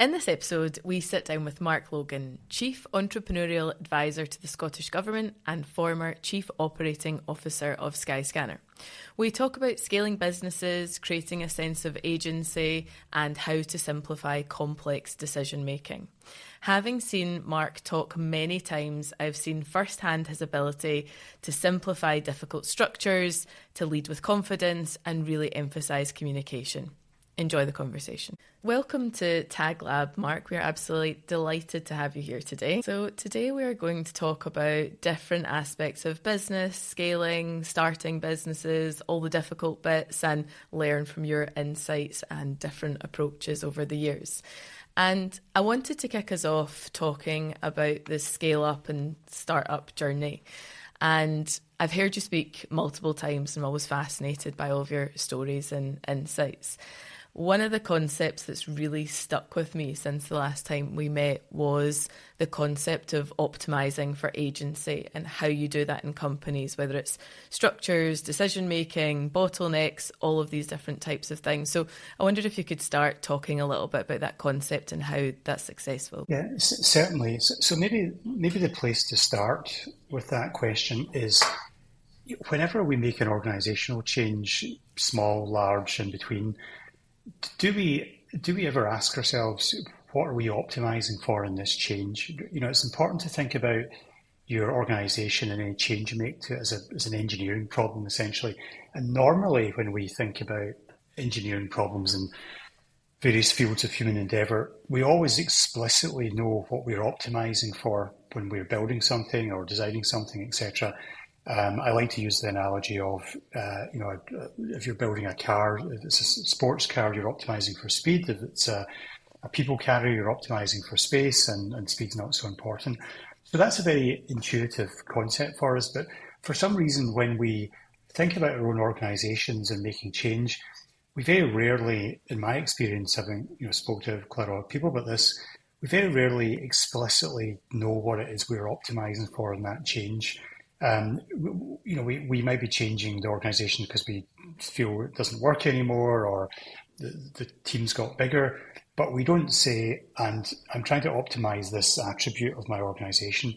In this episode, we sit down with Mark Logan, Chief Entrepreneurial Advisor to the Scottish Government and former Chief Operating Officer of Skyscanner. We talk about scaling businesses, creating a sense of agency, and how to simplify complex decision making. Having seen Mark talk many times, I've seen firsthand his ability to simplify difficult structures, to lead with confidence, and really emphasise communication. Enjoy the conversation. Welcome to Tag Lab, Mark. We're absolutely delighted to have you here today. So today we are going to talk about different aspects of business, scaling, starting businesses, all the difficult bits, and learn from your insights and different approaches over the years. And I wanted to kick us off talking about the scale up and startup journey. And I've heard you speak multiple times and I'm always fascinated by all of your stories and insights. One of the concepts that's really stuck with me since the last time we met was the concept of optimising for agency and how you do that in companies, whether it's structures, decision-making, bottlenecks, all of these different types of things. So I wondered if you could start talking a little bit about that concept and how that's successful. Yeah, certainly. So maybe the place to start with that question is whenever we make an organisational change, small, large, in between, do we ever ask ourselves, what are we optimizing for in this change? You know, it's important to think about your organization and any change you make to it as an engineering problem, essentially. And normally when we think about engineering problems in various fields of human endeavor, we always explicitly know what we're optimizing for when we're building something or designing something, etc. I like to use the analogy of, if you're building a car, if it's a sports car, you're optimizing for speed. If it's a people carrier, you're optimizing for space, and speed's not so important. So that's a very intuitive concept for us. But for some reason, when we think about our own organizations and making change, we very rarely, in my experience, having spoke to quite a lot of people about this, we very rarely explicitly know what it is we're optimizing for in that change. We might be changing the organization because we feel it doesn't work anymore or the team's got bigger, but we don't say, and I'm trying to optimize this attribute of my organization.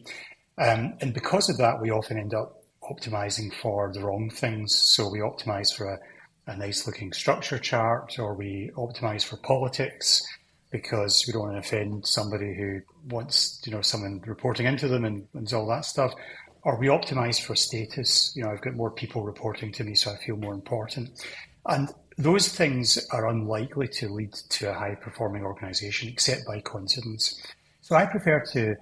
And because of that, we often end up optimizing for the wrong things. So we optimize for a nice looking structure chart, or we optimize for politics because we don't want to offend somebody who wants, someone reporting into them and all that stuff. Or we optimize for status. I've got more people reporting to me, so I feel more important. And those things are unlikely to lead to a high-performing organization, except by coincidence. So I prefer to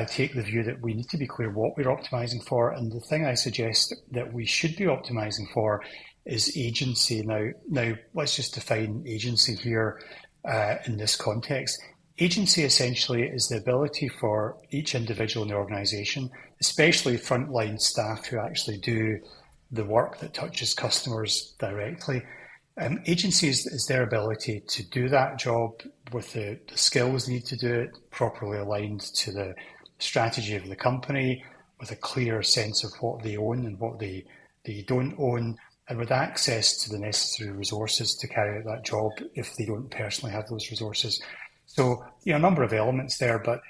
take the view that we need to be clear what we're optimizing for. And the thing I suggest that we should be optimizing for is agency. Now let's just define agency here in this context. Agency essentially is the ability for each individual in the organization, especially frontline staff who actually do the work that touches customers directly. Agency is their ability to do that job with the skills they need to do it, properly aligned to the strategy of the company, with a clear sense of what they own and what they don't own, and with access to the necessary resources to carry out that job if they don't personally have those resources. So, a number of elements there, but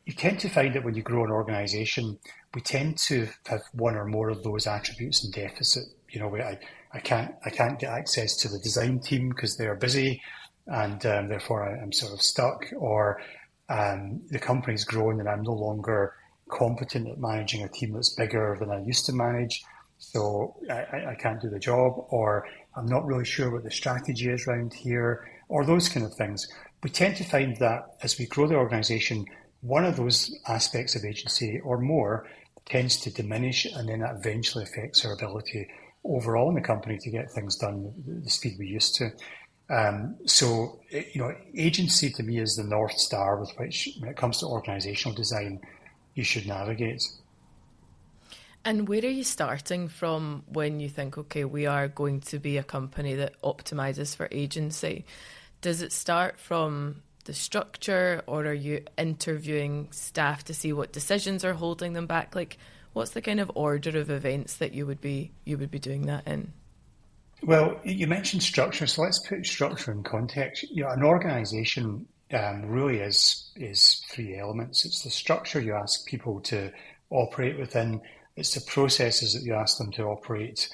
you tend to find that when you grow an organization, we tend to have one or more of those attributes in deficit. I can't get access to the design team because they're busy, and therefore I'm sort of stuck. Or the company's grown and I'm no longer competent at managing a team that's bigger than I used to manage, so I can't do the job. Or I'm not really sure what the strategy is around here, or those kind of things. We tend to find that as we grow the organization, one of those aspects of agency or more tends to diminish, and then that eventually affects our ability overall in the company to get things done the speed we used to. So agency to me is the North Star with which, when it comes to organizational design, you should navigate. And where are you starting from when you think, okay, we are going to be a company that optimizes for agency? Does it start from the structure, or are you interviewing staff to see what decisions are holding them back? Like, what's the kind of order of events that you would be doing that in? Well, you mentioned structure, so let's put structure in context. An organization really is three elements. It's the structure you ask people to operate within. It's the processes that you ask them to operate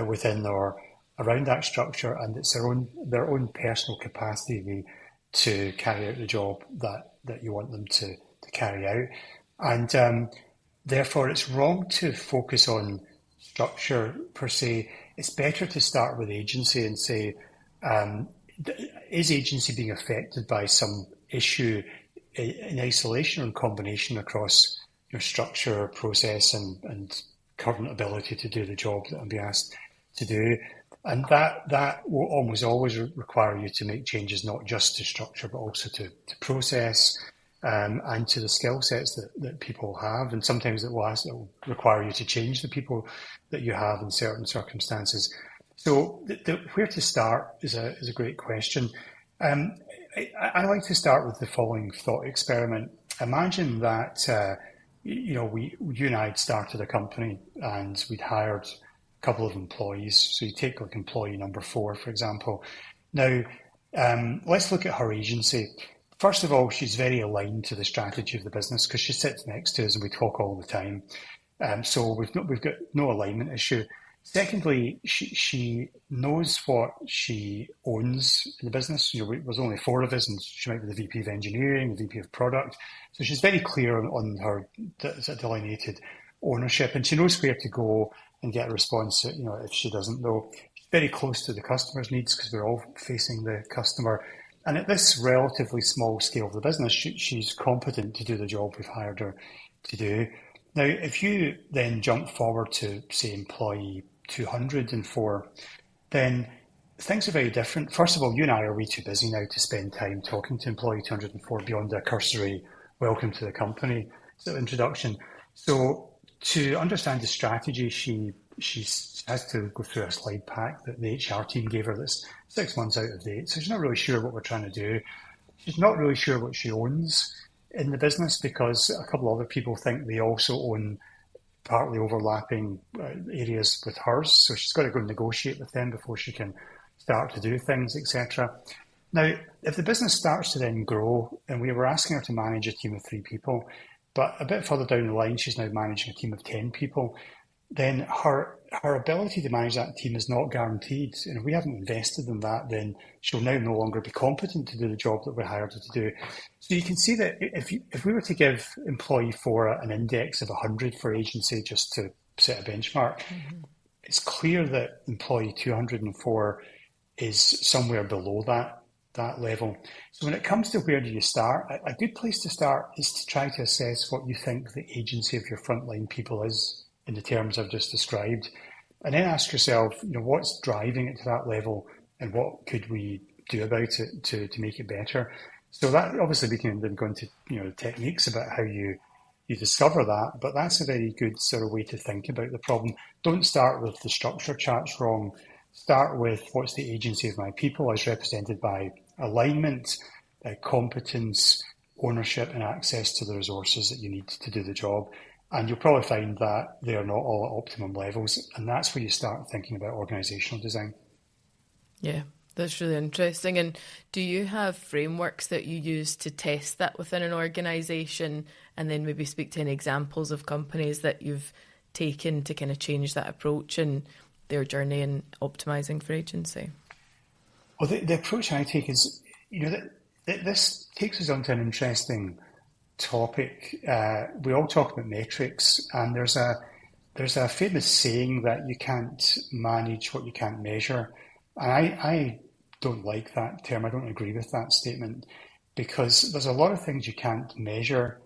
within or around that structure, and it's their own personal capacity to carry out the job that you want them to carry out. And therefore, it's wrong to focus on structure per se. It's better to start with agency and say, is agency being affected by some issue in isolation or in combination across your structure, process, and current ability to do the job that I'm being asked to do? And that will almost always require you to make changes, not just to structure, but also to process and to the skill sets that people have. And sometimes it will require you to change the people that you have in certain circumstances. So where to start is a great question. I like to start with the following thought experiment. Imagine that you and I had started a company and we'd hired couple of employees. So you take like employee number 4, for example. Now, let's look at her agency. First of all, she's very aligned to the strategy of the business because she sits next to us and we talk all the time. So we've got no alignment issue. Secondly, she knows what she owns in the business. There's only 4 of us, and she might be the VP of engineering, the VP of product. So she's very clear on her delineated ownership, and she knows where to go and get a response, if she doesn't know. She's very close to the customer's needs because we're all facing the customer. And at this relatively small scale of the business, she's competent to do the job we've hired her to do. Now, if you then jump forward to, say, employee 204, then things are very different. First of all, you and I are way too busy now to spend time talking to employee 204 beyond a cursory welcome to the company introduction. So to understand the strategy, she has to go through a slide pack that the HR team gave her that's 6 months out of date. So she's not really sure what we're trying to do. She's not really sure what she owns in the business because a couple of other people think they also own partly overlapping areas with hers. So she's got to go and negotiate with them before she can start to do things, etc. Now, if the business starts to then grow, and we were asking her to manage a team of 3 people, but a bit further down the line, she's now managing a team of 10 people, then her ability to manage that team is not guaranteed. And if we haven't invested in that, then she'll now no longer be competent to do the job that we hired her to do. So you can see that if we were to give employee 4 an index of 100 for agency just to set a benchmark, it's clear that employee 204 is somewhere below that level. So when it comes to where do you start, a good place to start is to try to assess what you think the agency of your frontline people is in the terms I've just described, and then ask yourself, what's driving it to that level and what could we do about it to make it better. So that obviously we can then go into techniques about how you discover that, but that's a very good sort of way to think about the problem. Don't start with the structure charts wrong. Start with what's the agency of my people as represented by alignment, competence, ownership, and access to the resources that you need to do the job. And you'll probably find that they are not all at optimum levels. And that's where you start thinking about organisational design. Yeah, that's really interesting. And do you have frameworks that you use to test that within an organisation, and then maybe speak to any examples of companies that you've taken to kind of change that approach and their journey in optimising for agency? Well, the approach I take is, this takes us on to an interesting topic. We all talk about metrics, and there's a famous saying that you can't manage what you can't measure. And I don't like that term. I don't agree with that statement because there's a lot of things you can't measure,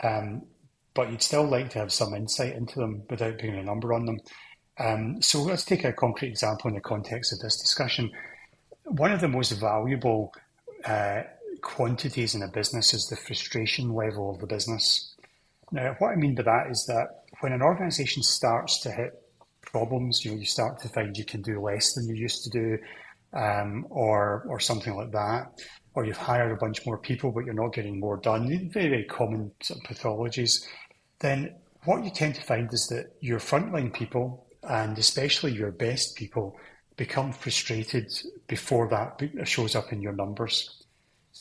but you'd still like to have some insight into them without putting a number on them. So let's take a concrete example in the context of this discussion. One of the most valuable quantities in a business is the frustration level of the business. Now, what I mean by that is that when an organisation starts to hit problems, you start to find you can do less than you used to do, or something like that, or you've hired a bunch more people but you're not getting more done, very, very common sort of pathologies, then what you tend to find is that your frontline people, and especially your best people, become frustrated before that shows up in your numbers.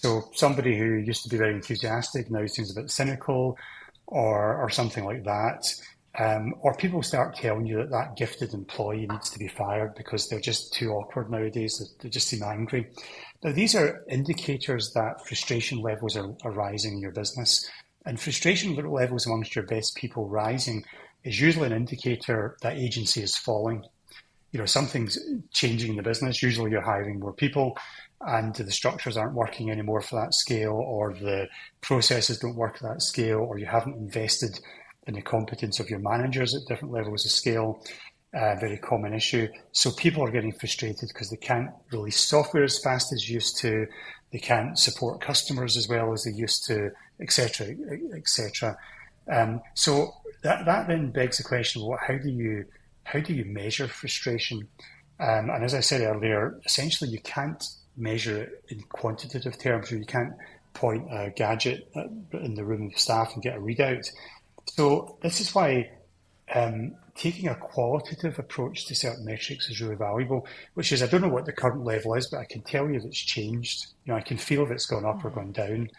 So somebody who used to be very enthusiastic now seems a bit cynical, or something like that. Or people start telling you that that gifted employee needs to be fired because they're just too awkward nowadays. They just seem angry. Now, these are indicators that frustration levels are rising in your business. And frustration levels amongst your best people rising is usually an indicator that agency is falling. Something's changing in the business. Usually you're hiring more people and the structures aren't working anymore for that scale, or the processes don't work at that scale, or you haven't invested in the competence of your managers at different levels of scale. Very common issue. So people are getting frustrated because they can't release software as fast as used to. They can't support customers as well as they used to, etc., etc. So that then begs the question: well, how do you measure frustration? And as I said earlier, essentially you can't measure it in quantitative terms, or you can't point a gadget in the room of staff and get a readout. So this is why taking a qualitative approach to certain metrics is really valuable, which is, I don't know what the current level is, but I can tell you if it's changed. I can feel if it's gone up or gone down.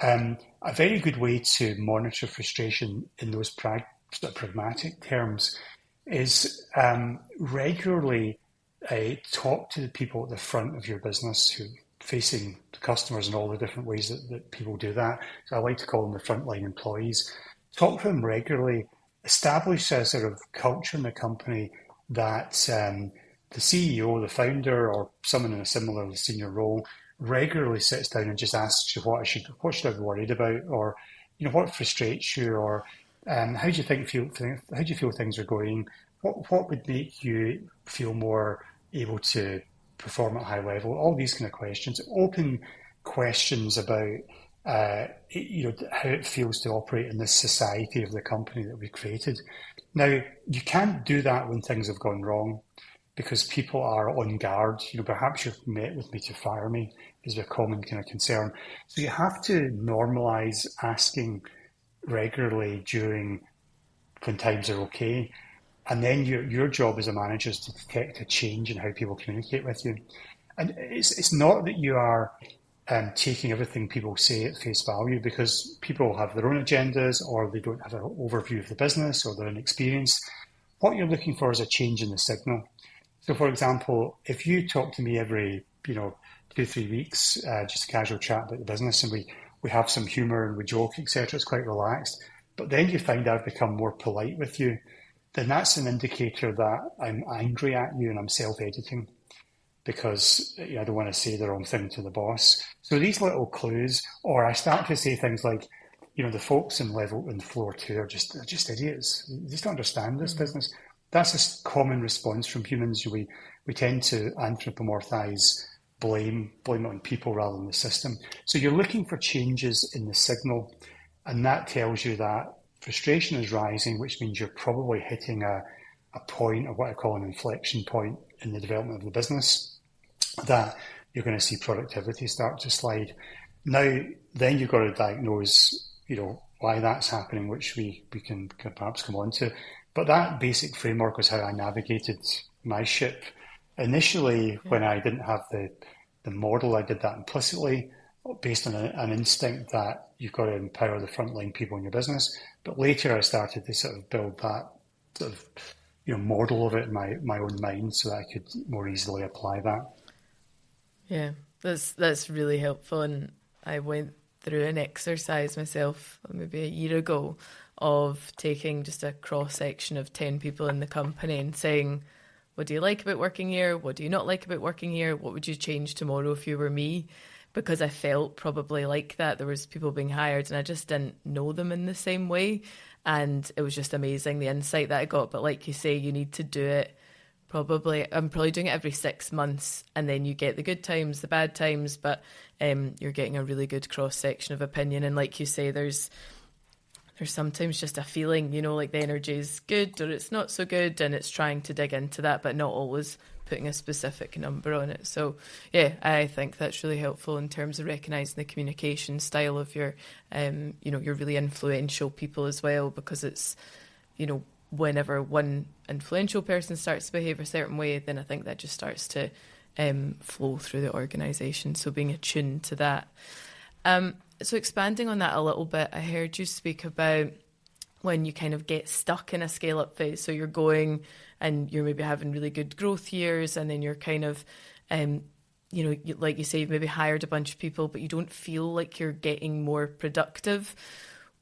A very good way to monitor frustration in those pragmatic terms is regularly talk to the people at the front of your business who are facing the customers in all the different ways that people do that. So I like to call them the frontline employees. Talk to them regularly, establish a sort of culture in the company that the CEO, the founder, or someone in a similar senior role regularly sits down and just asks you what should I be worried about, or what frustrates you, or how do you feel things are going? What would make you feel more able to perform at a high level? All these kind of questions, open questions about how it feels to operate in this society of the company that we created. Now, you can't do that when things have gone wrong, because people are on guard. Perhaps you've met with me to fire me is a common kind of concern. So you have to normalize asking regularly when times are okay. And then your job as a manager is to detect a change in how people communicate with you. And it's not that you are taking everything people say at face value, because people have their own agendas, or they don't have an overview of the business, or they're inexperienced. What you're looking for is a change in the signal. So, for example, if you talk to me every 2-3 weeks, just a casual chat about the business, and we have some humour and we joke, etc., it's quite relaxed. But then you find I've become more polite with you, then that's an indicator that I'm angry at you and I'm self-editing, because I don't want to say the wrong thing to the boss. So these little clues, or I start to say things like, the folks in floor 2 are just idiots. They just don't understand this business. That's a common response from humans. We tend to anthropomorphize blame it on people rather than the system. So you're looking for changes in the signal, and that tells you that frustration is rising, which means you're probably hitting a point, of what I call an inflection point in the development of the business, that you're going to see productivity start to slide. Now, then you've got to diagnose, why that's happening, which we can perhaps come on to. But that basic framework was how I navigated my ship. Initially, when I didn't have the model, I did that implicitly, based on an instinct that you've got to empower the frontline people in your business. But later I started to sort of build that sort of model of it in my own mind, so that I could more easily apply that. Yeah, that's really helpful. And I went through an exercise myself maybe a year ago of taking just a cross-section of 10 people in the company and saying, what do you like about working here? What do you not like about working here? What would you change tomorrow if you were me? Because I felt probably like that. There was people being hired and I just didn't know them in the same way. And it was just amazing, the insight that I got. But like you say, you need to do it I'm probably doing it every 6 months, and then you get the good times, the bad times, but you're getting a really good cross-section of opinion. And like you say, there's sometimes just a feeling, like the energy is good or it's not so good, and it's trying to dig into that, but not always putting a specific number on it. So yeah, I think that's really helpful in terms of recognising the communication style of your, your really influential people as well, because it's, whenever one influential person starts to behave a certain way, then I think that just starts to flow through the organisation. So being attuned to that. So expanding on that a little bit, I heard you speak about when you kind of get stuck in a scale-up phase. So you're going and you're maybe having really good growth years, and then you're kind of, like you say, you've maybe hired a bunch of people, but you don't feel like you're getting more productive.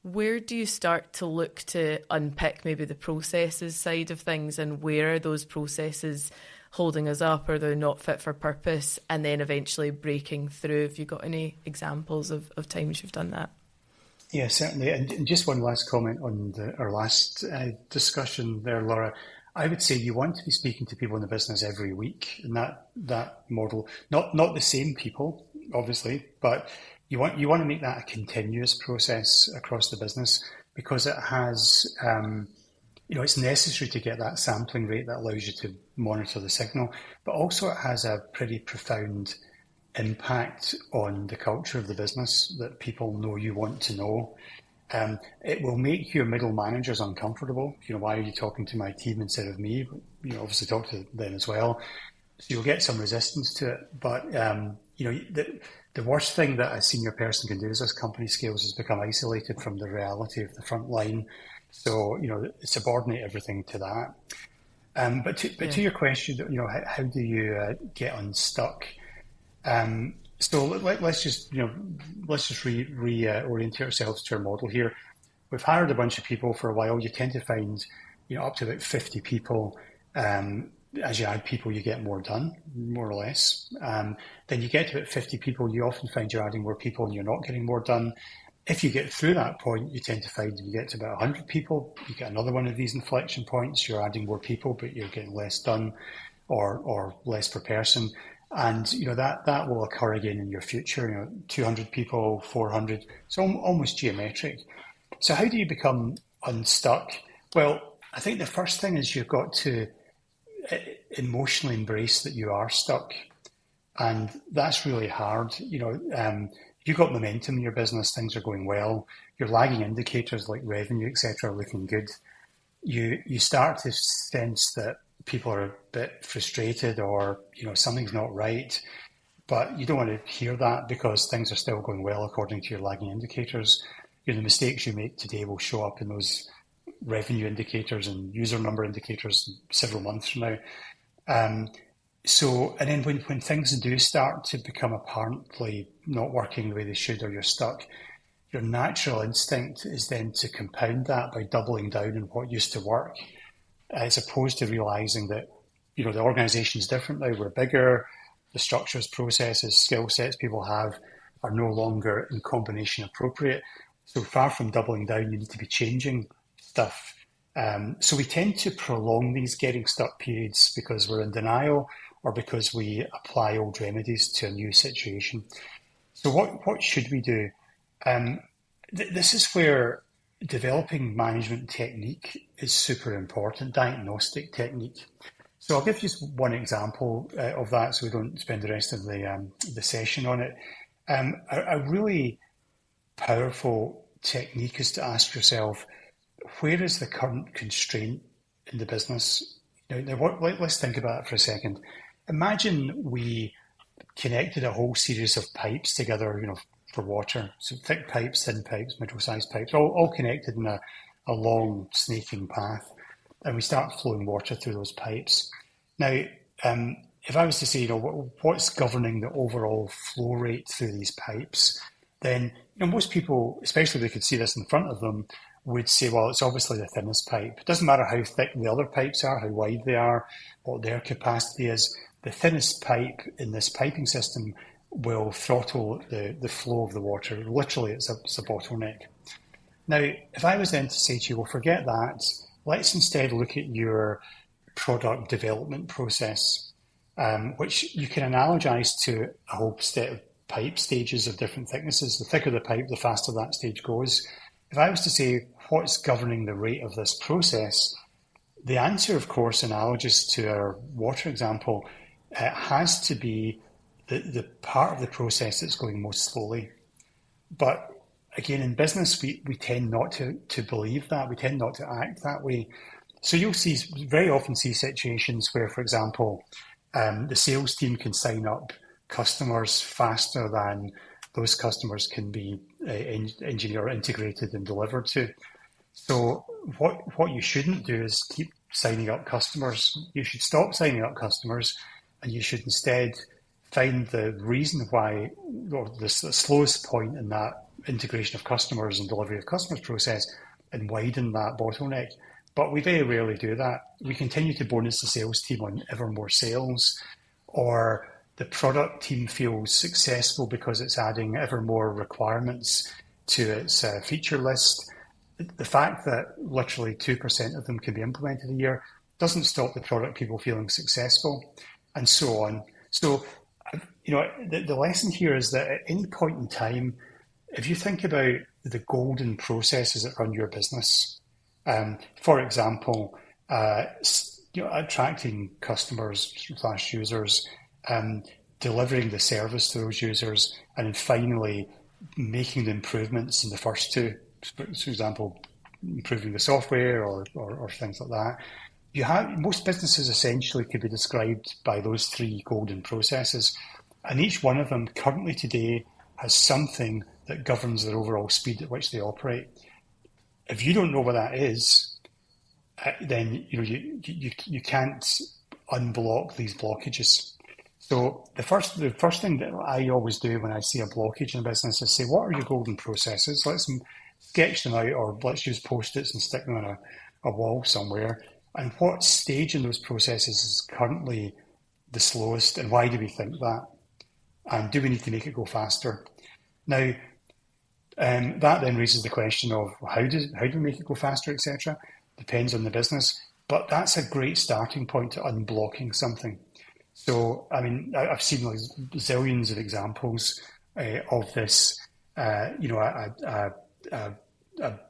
Where do you start to look to unpick maybe the processes side of things, and where are those processes holding us up, or they're not fit for purpose, and then eventually breaking through? Have you got any examples of times you've done that? Yeah, certainly. And just one last comment on our last discussion there, Laura. I would say you want to be speaking to people in the business every week in that model. Not the same people, obviously, but you want to make that a continuous process across the business, because it has, it's necessary to get that sampling rate that allows you to monitor the signal, but also it has a pretty profound impact on the culture of the business that people know you want to know. It will make your middle managers uncomfortable. Why are you talking to my team instead of me? Obviously talk to them as well. So you'll get some resistance to it. But, the worst thing that a senior person can do as this company scales is become isolated from the reality of the front line. So, subordinate everything to that. But to your question, how do you get unstuck? So let's just reorientate ourselves to our model here. We've hired a bunch of people for a while. You tend to find, up to about 50 people. As you add people, you get more done, more or less. Then you get to about 50 people, you often find you're adding more people and you're not getting more done. If you get through that point, you tend to find you get to about 100 people, you get another one of these inflection points. You're adding more people, but you're getting less done or less per person. And, that will occur again in your future, 200 people, 400. It's almost geometric. So how do you become unstuck? Well, I think the first thing is you've got to emotionally embrace that you are stuck. And that's really hard. You've got momentum in your business, things are going well. Your lagging indicators like revenue, etc., are looking good. You start to sense that people are a bit frustrated, or something's not right, but you don't want to hear that, because things are still going well according to your lagging indicators. The mistakes you make today will show up in those revenue indicators and user number indicators several months from now. And then when things do start to become apparently not working the way they should, or you're stuck, your natural instinct is then to compound that by doubling down on what used to work, as opposed to realizing that, the organization is different now. We're bigger. The structures, processes, skill sets people have are no longer in combination appropriate. So far from doubling down, you need to be changing stuff. So we tend to prolong these getting stuck periods because we're in denial, or because we apply old remedies to a new situation. So what should we do? This is where developing management technique is super important, diagnostic technique. So I'll give you one example of that, so we don't spend the rest of the session on it. A really powerful technique is to ask yourself, where is the current constraint in the business? Let's think about it for a second. Imagine we connected a whole series of pipes together, for water. So thick pipes, thin pipes, middle-sized pipes, all connected in a long snaking path. And we start flowing water through those pipes. Now, if I was to say, what's governing the overall flow rate through these pipes, then most people, especially if they could see this in front of them, would say, well, it's obviously the thinnest pipe. It doesn't matter how thick the other pipes are, how wide they are, what their capacity is. The thinnest pipe in this piping system will throttle the flow of the water. Literally, it's a bottleneck. Now, if I was then to say to you, well, forget that, let's instead look at your product development process, which you can analogize to a whole set of pipe stages of different thicknesses. The thicker the pipe, the faster that stage goes. If I was to say, what's governing the rate of this process, the answer, of course, analogous to our water example, has to be the part of the process that's going most slowly. But again, in business, we tend not to believe that. We tend not to act that way. So you'll very often see situations where, for example, The sales team can sign up customers faster than those customers can be engineer integrated and delivered to. So what you shouldn't do is keep signing up customers. You should stop signing up customers, and you should instead find the reason why, or the slowest point in that integration of customers and delivery of customers process, and widen that bottleneck. But we very rarely do that. We continue to bonus the sales team on ever more sales, or the product team feels successful because it's adding ever more requirements to its feature list. The fact that literally 2% of them can be implemented a year doesn't stop the product people feeling successful, and so on. So, the lesson here is that at any point in time, if you think about the golden processes that run your business, for example, attracting customers / users, delivering the service to those users, and then finally making the improvements in the first two, for example, improving the software or things like that. Most businesses essentially could be described by those three golden processes, and each one of them currently today has something that governs their overall speed at which they operate. If you don't know what that is, then you can't unblock these blockages. So the first thing that I always do when I see a blockage in a business is say, what are your golden processes? Let's sketch them out, or let's use Post-its and stick them on a wall somewhere. And what stage in those processes is currently the slowest, and why do we think that? And do we need to make it go faster? Now, that then raises the question of how do we make it go faster, etc. Depends on the business, but that's a great starting point to unblocking something. So, I mean, I've seen like zillions of examples of this. A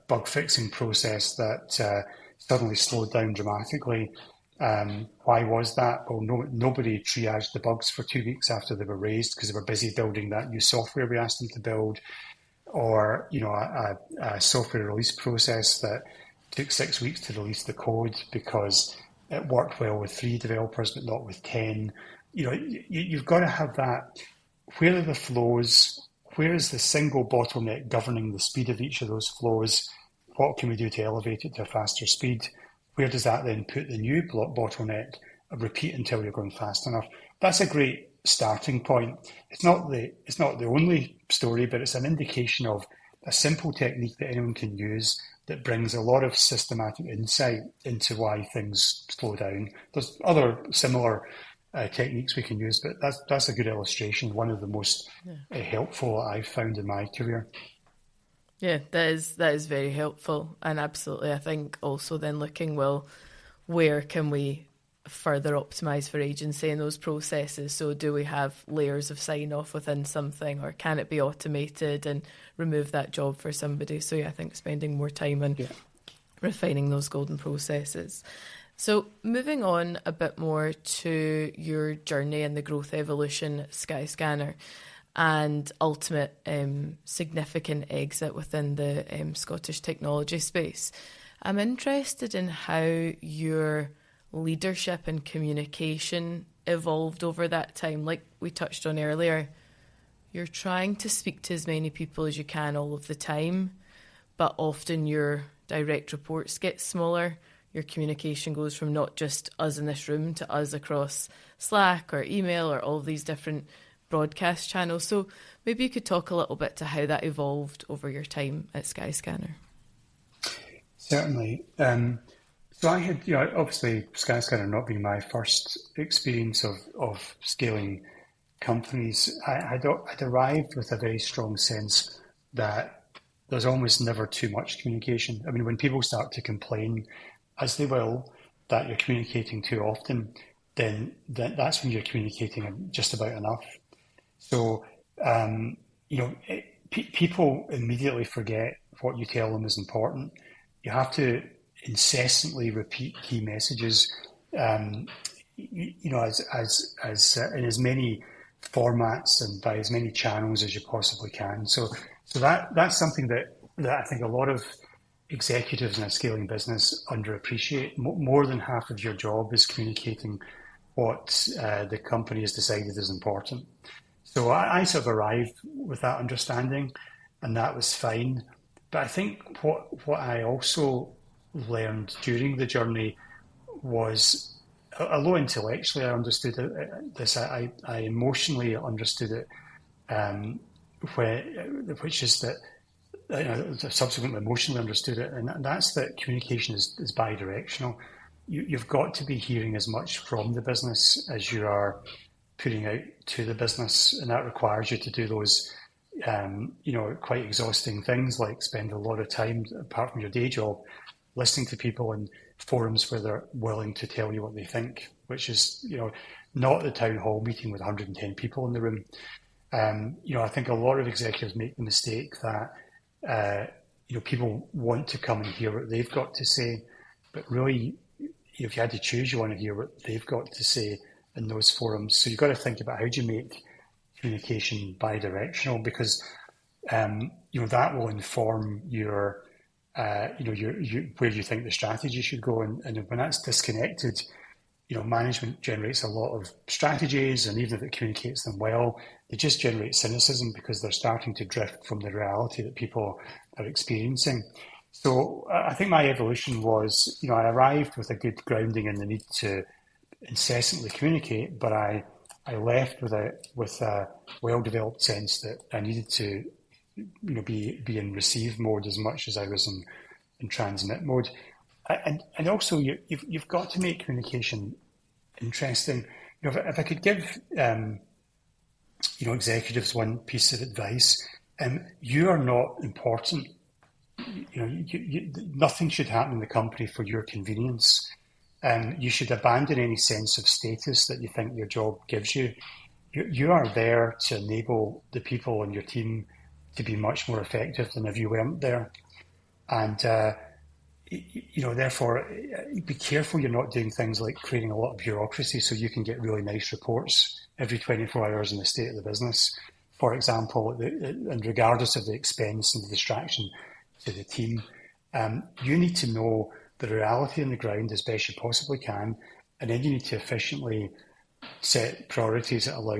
bug fixing process that suddenly slowed down dramatically. Why was that? Well, nobody triaged the bugs for 2 weeks after they were raised because they were busy building that new software we asked them to build, or a software release process that took 6 weeks to release the code because it worked well with 3 developers but not with 10. You've got to have that. Where are the flows? Where is the single bottleneck governing the speed of each of those flows? What can we do to elevate it to a faster speed? Where does that then put the new bottleneck? Repeat until you're going fast enough. That's a great starting point. It's not the only story, but it's an indication of a simple technique that anyone can use that brings a lot of systematic insight into why things slow down. There's other similar techniques we can use, but that's a good illustration. One of the most helpful I've found in my career. Yeah, that is very helpful, and absolutely. I think also then looking, well, where can we further optimise for agency in those processes? So do we have layers of sign off within something, or can it be automated and remove that job for somebody? So yeah, I think spending more time on refining those golden processes. So moving on a bit more to your journey and the growth evolution at Skyscanner and ultimate significant exit within the Scottish technology space. I'm interested in how your leadership and communication evolved over that time. Like we touched on earlier, you're trying to speak to as many people as you can all of the time, but often your direct reports get smaller. Your communication goes from not just us in this room to us across Slack or email or all of these different broadcast channels. So maybe you could talk a little bit to how that evolved over your time at Skyscanner. Certainly. So I had, obviously Skyscanner not being my first experience of scaling companies, I'd arrived with a very strong sense that there's almost never too much communication. I mean, when people start to complain, as they will, that you're communicating too often, then that's when you're communicating just about enough. So, people immediately forget what you tell them is important. You have to incessantly repeat key messages, as in as many formats and by as many channels as you possibly can. So that's something that I think a lot of executives in a scaling business underappreciate. More than half of your job is communicating what the company has decided is important. So I sort of arrived with that understanding, and that was fine. But I think what I also learned during the journey was, although intellectually I understood this, I emotionally understood it, which is that I subsequently emotionally understood it, and that's that communication is bi-directional. You've got to be hearing as much from the business as you are putting out to the business, and that requires you to do those, quite exhausting things like spend a lot of time, apart from your day job, listening to people in forums where they're willing to tell you what they think, which is, not the town hall meeting with 110 people in the room. I think a lot of executives make the mistake that, people want to come and hear what they've got to say, but really, if you had to choose, you want to hear what they've got to say in those forums. So you've got to think about how do you make communication bi-directional, because that will inform your where you think the strategy should go, and when that's disconnected, management generates a lot of strategies, and even if it communicates them well, they just generate cynicism because they're starting to drift from the reality that people are experiencing. So I think my evolution was, I arrived with a good grounding in the need to incessantly communicate, but I left with a well-developed sense that I needed to be in receive mode as much as I was in transmit mode, and also you've got to make communication interesting. If I could give executives one piece of advice, you are not important. Nothing should happen in the company for your convenience. You should abandon any sense of status that you think your job gives you. You are there to enable the people on your team to be much more effective than if you weren't there. And, therefore, be careful you're not doing things like creating a lot of bureaucracy so you can get really nice reports every 24 hours on the state of the business, for example, and regardless of the expense and the distraction to the team. You need to know the reality on the ground as best you possibly can, and then you need to efficiently set priorities that allow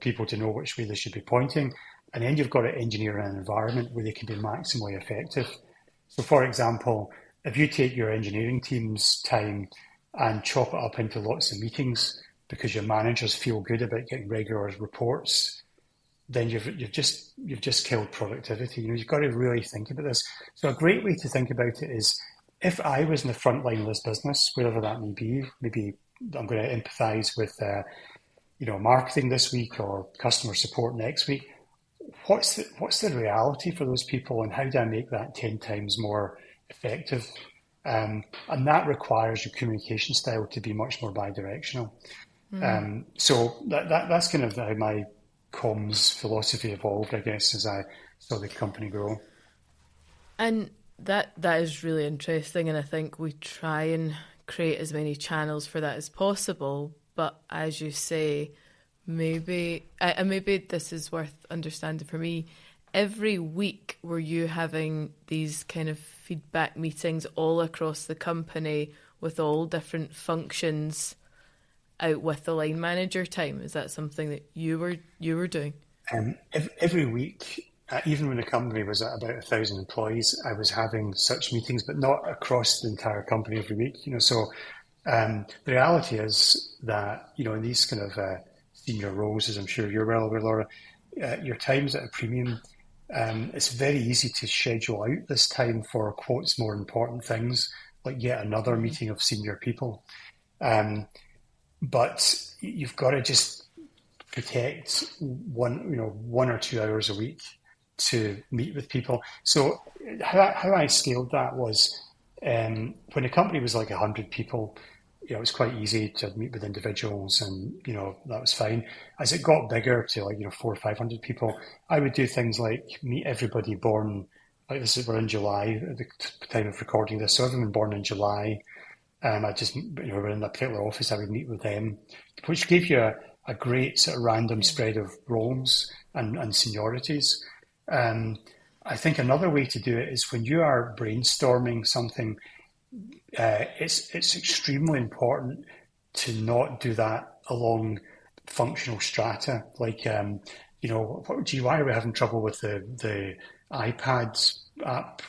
people to know which way they should be pointing, and then you've got to engineer an environment where they can be maximally effective. So, for example, if you take your engineering team's time and chop it up into lots of meetings because your managers feel good about getting regular reports, then you've just killed productivity. You've got to really think about this. So a great way to think about it is, if I was in the front line of this business, wherever that may be, maybe I'm going to empathise with marketing this week or customer support next week. What's the reality for those people, and how do I make that 10 times more effective? And that requires your communication style to be much more bi-directional. So that's kind of how my comms philosophy evolved, I guess, as I saw the company grow. And that is really interesting, and I think we try and create as many channels for that as possible. But as you say, maybe this is worth understanding for me. Every week, were you having these kind of feedback meetings all across the company with all different functions out with the line manager time? Is that something that you were doing? Every week, even when the company was at about 1,000 employees, I was having such meetings, but not across the entire company every week. So the reality is that in these kind of senior roles, as I'm sure you're well aware, Laura, your time's at a premium. It's very easy to schedule out this time for quotes more important things, like yet another meeting of senior people. But you've got to just protect one or 2 hours a week to meet with people. So how I scaled that was, when the company was like 100 people, it was quite easy to meet with individuals, and that was fine. As it got bigger to like 400 or 500 people, I would do things like meet everybody born, like we're in July at the time of recording this, so everyone born in July. I just we're in a particular office, I would meet with them, which gave you a great sort of random spread of roles and seniorities. I think another way to do it is when you are brainstorming something. It's extremely important to not do that along functional strata. Like, why are we having trouble with the iPads app,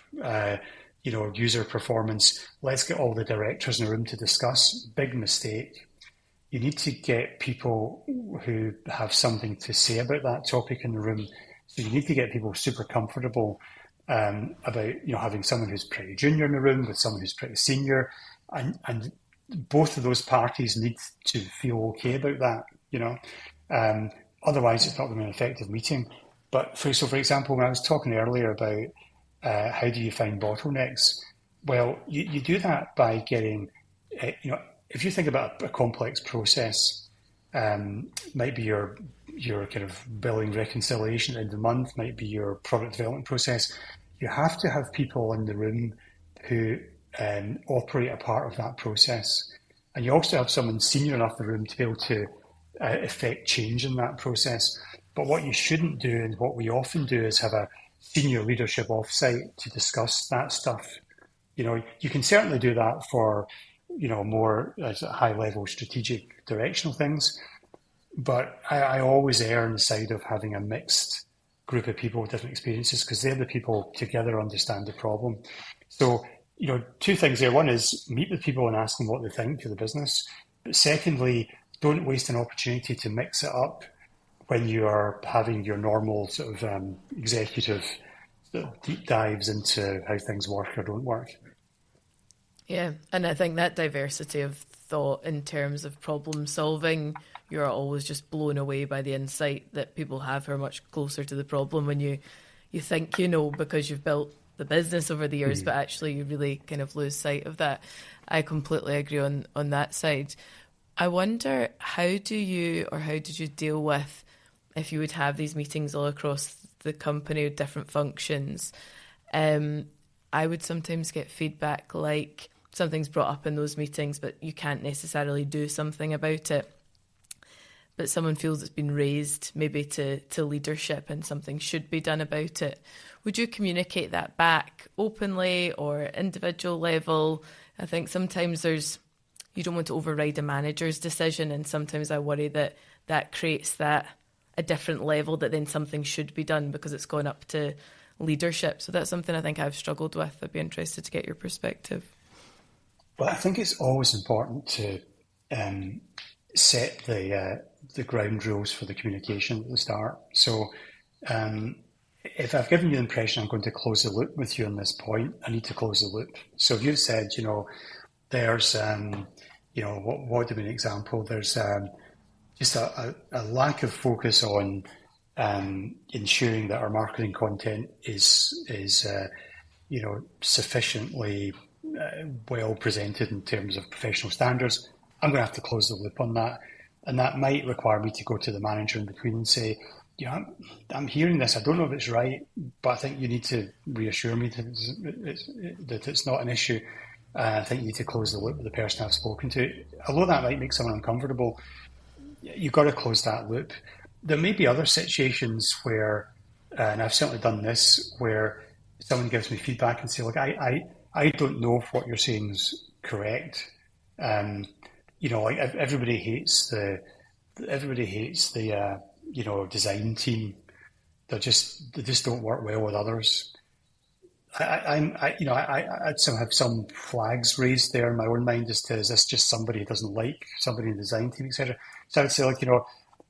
user performance? Let's get all the directors in the room to discuss. Big mistake. You need to get people who have something to say about that topic in the room. So you need to get people super comfortable about having someone who's pretty junior in the room with someone who's pretty senior, and both of those parties need to feel okay about that. Otherwise it's not going to be an effective meeting. But for example, when I was talking earlier about how do you find bottlenecks, well, you do that by getting if you think about a complex process, might be your kind of billing reconciliation at the end of the month, might be your product development process. You have to have people in the room who operate a part of that process. And you also have someone senior enough in the room to be able to affect change in that process. But what you shouldn't do, and what we often do, is have a senior leadership offsite to discuss that stuff. You can certainly do that for more high-level strategic directional things. But I always err on the side of having a mixed group of people with different experiences, because they're the people together understand the problem. So, two things there. One is meet with people and ask them what they think of the business. But secondly, don't waste an opportunity to mix it up when you are having your normal sort of executive deep dives into how things work or don't work. Yeah, and I think that diversity of thought in terms of problem solving, you're always just blown away by the insight that people have who are much closer to the problem when you think because you've built the business over the years, but actually you really kind of lose sight of that. I completely agree on that side. I wonder, how did you deal with, if you would have these meetings all across the company with different functions? I would sometimes get feedback like something's brought up in those meetings, but you can't necessarily do something about it. But someone feels it's been raised maybe to leadership and something should be done about it. Would you communicate that back openly or individual level? I think sometimes you don't want to override a manager's decision, and sometimes I worry that creates a different level that then something should be done because it's gone up to leadership. So that's something I think I've struggled with. I'd be interested to get your perspective. Well, I think it's always important to set the ground rules for the communication at the start. So if I've given you the impression I'm going to close the loop with you on this point, I need to close the loop. So if you've said, there's, what would be an example? There's just a lack of focus on ensuring that our marketing content is sufficiently well presented in terms of professional standards. I'm going to have to close the loop on that. And that might require me to go to the manager in between and say, I'm hearing this. I don't know if it's right, but I think you need to reassure me that it's not an issue. I think you need to close the loop with the person I've spoken to. Although that might make someone uncomfortable, you've got to close that loop. There may be other situations where, and I've certainly done this, where someone gives me feedback and say, look, I don't know if what you're saying is correct. Like everybody hates the design team. They just don't work well with others. I'd have some flags raised there in my own mind as to, is this just somebody who doesn't like somebody in the design team, etc. So I would say,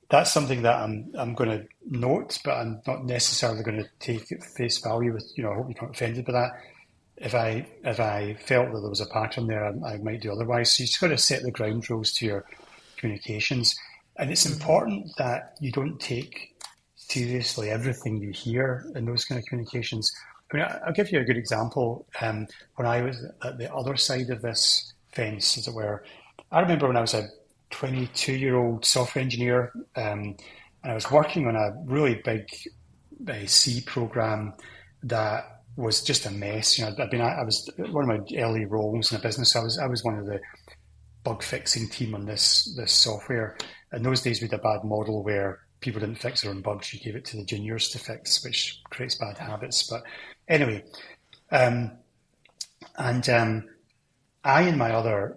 that's something that I'm going to note, but I'm not necessarily going to take it face value with, I hope you're not offended by that. If I felt that there was a pattern there, I might do otherwise. So you just got to set the ground rules to your communications. And it's important that you don't take seriously everything you hear in those kind of communications. I mean, I'll give you a good example. When I was at the other side of this fence, as it were, I remember when I was a 22-year-old software engineer, and I was working on a really big C program that was just a mess. I was one of my early roles in a business. I was one of the bug fixing team on this software. In those days, we had a bad model where people didn't fix their own bugs. You gave it to the juniors to fix, which creates bad habits. But anyway, I and my other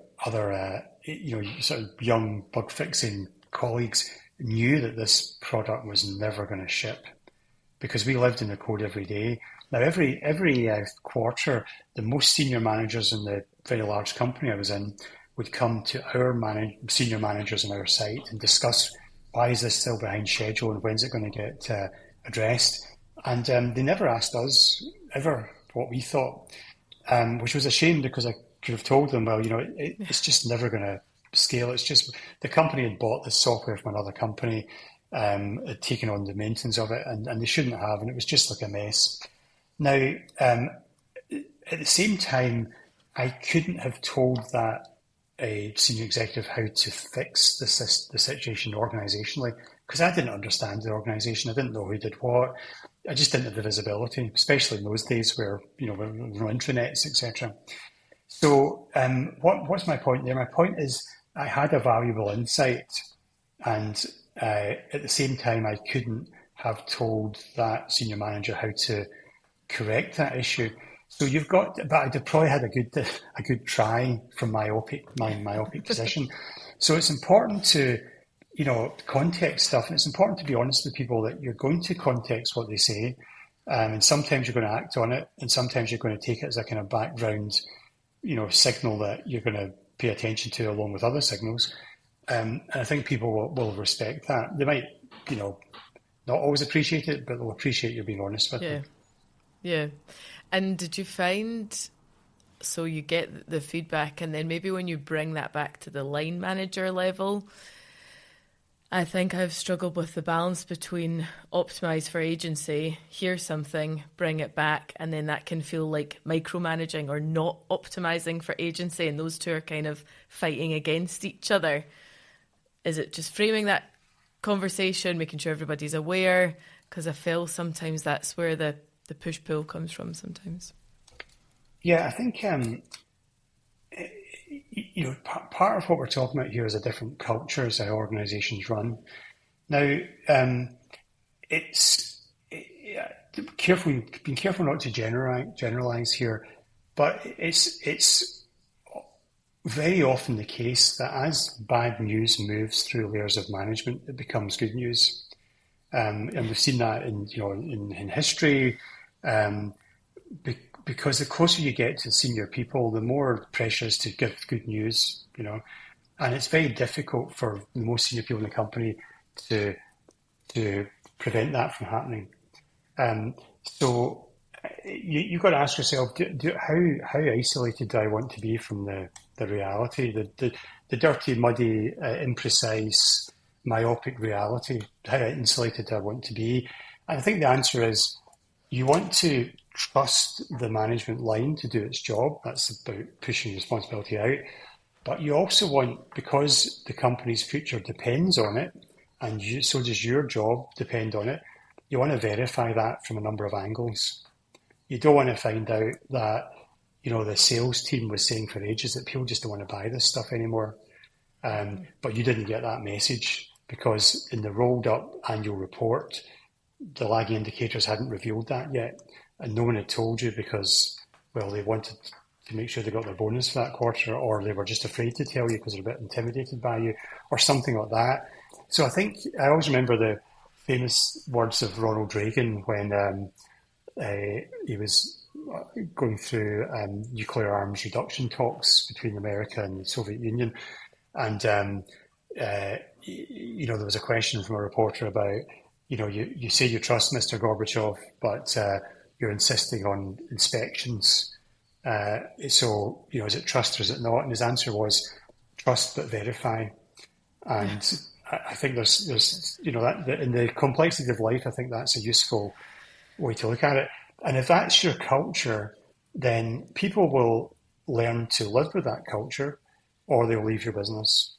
sort of young bug fixing colleagues knew that this product was never going to ship because we lived in the code every day. Now, every quarter, the most senior managers in the very large company I was in would come to our senior managers on our site and discuss why is this still behind schedule and when's it going to get addressed. And they never asked us ever what we thought, which was a shame because I could have told them, well, it's just never going to scale. It's just the company had bought this software from another company, had taken on the maintenance of it, and they shouldn't have, and it was just like a mess. Now, at the same time, I couldn't have told that a senior executive how to fix the situation organisationally because I didn't understand the organisation. I didn't know who did what. I just didn't have the visibility, especially in those days where there were no intranets, etc. So, what's my point there? My point is I had a valuable insight, and at the same time, I couldn't have told that senior manager how to correct that issue. So but I probably had a good try from my myopic position. So it's important to, context stuff, and it's important to be honest with people that you're going to context what they say, and sometimes you're going to act on it, and sometimes you're going to take it as a kind of background, signal that you're going to pay attention to along with other signals. And I think people will respect that. They might, not always appreciate it, but they'll appreciate you being honest with them. Yeah. And did you find, so you get the feedback and then maybe when you bring that back to the line manager level, I think I've struggled with the balance between optimise for agency, hear something, bring it back, and then that can feel like micromanaging or not optimising for agency, and those two are kind of fighting against each other. Is it just framing that conversation, making sure everybody's aware? Because I feel sometimes that's where the push-pull comes from sometimes. Yeah, I think, part of what we're talking about here is a different culture as how organisations run. Now, it's being careful not to generalise here, but it's very often the case that as bad news moves through layers of management, it becomes good news. And we've seen that in history, because the closer you get to senior people, the more pressure is to give good news, and it's very difficult for the most senior people in the company to prevent that from happening. So you've got to ask yourself, how isolated do I want to be from the reality, the dirty, muddy, imprecise, myopic reality? How insulated do I want to be? And I think the answer is you want to trust the management line to do its job. That's about pushing responsibility out. But you also want, because the company's future depends on it, and so does your job depend on it, you want to verify that from a number of angles. You don't want to find out that, the sales team was saying for ages that people just don't want to buy this stuff anymore. But you didn't get that message because in the rolled up annual report, the lagging indicators hadn't revealed that yet. And no one had told you because, well, they wanted to make sure they got their bonus for that quarter, or they were just afraid to tell you because they're a bit intimidated by you, or something like that. So I think I always remember the famous words of Ronald Reagan when he was going through nuclear arms reduction talks between America and the Soviet Union. And, there was a question from a reporter about, you say you trust Mr. Gorbachev, but you're insisting on inspections. So, is it trust or is it not? And his answer was trust but verify. And I think there's that in the complexity of life, I think that's a useful way to look at it. And if that's your culture, then people will learn to live with that culture, or they'll leave your business.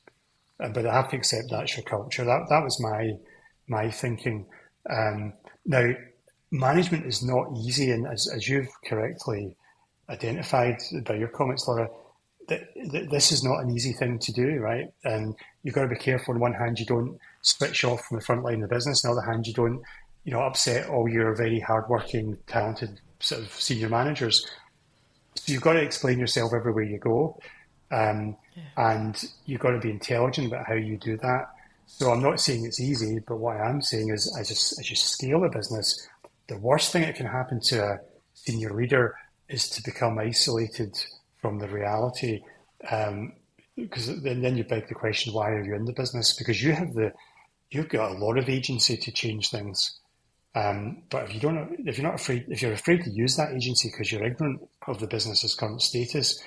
But they have to accept that's your culture. That was my thinking. Now, management is not easy, and as you've correctly identified by your comments, Laura, this is not an easy thing to do, right? And you've got to be careful. On one hand, you don't switch off from the front line of the business. On the other hand, you don't, upset all your very hardworking, talented sort of senior managers. So you've got to explain yourself everywhere you go. And you've got to be intelligent about how you do that. So I'm not saying it's easy, but what I am saying is as you scale a business, the worst thing that can happen to a senior leader is to become isolated from the reality. Because then you beg the question, why are you in the business? Because you've got a lot of agency to change things. But if you're afraid to use that agency because you're ignorant of the business's current status,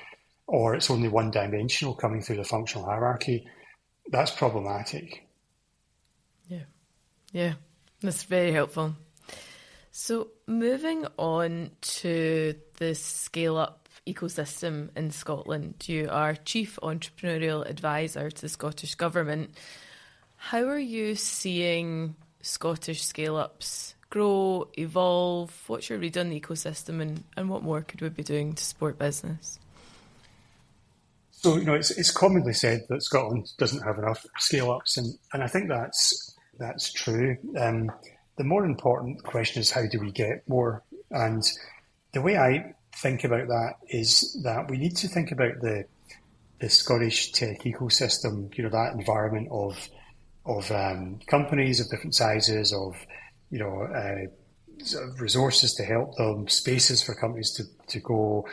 or it's only one dimensional coming through the functional hierarchy, that's problematic. Yeah, that's very helpful. So moving on to the scale-up ecosystem in Scotland, you are Chief Entrepreneurial Advisor to the Scottish Government. How are you seeing Scottish scale-ups grow, evolve? What's your read on the ecosystem, and what more could we be doing to support business? So, it's commonly said that Scotland doesn't have enough scale-ups, and I think that's true. The more important question is, how do we get more? And the way I think about that is that we need to think about the Scottish tech ecosystem, that environment of companies of different sizes, of sort of resources to help them, spaces for companies to go,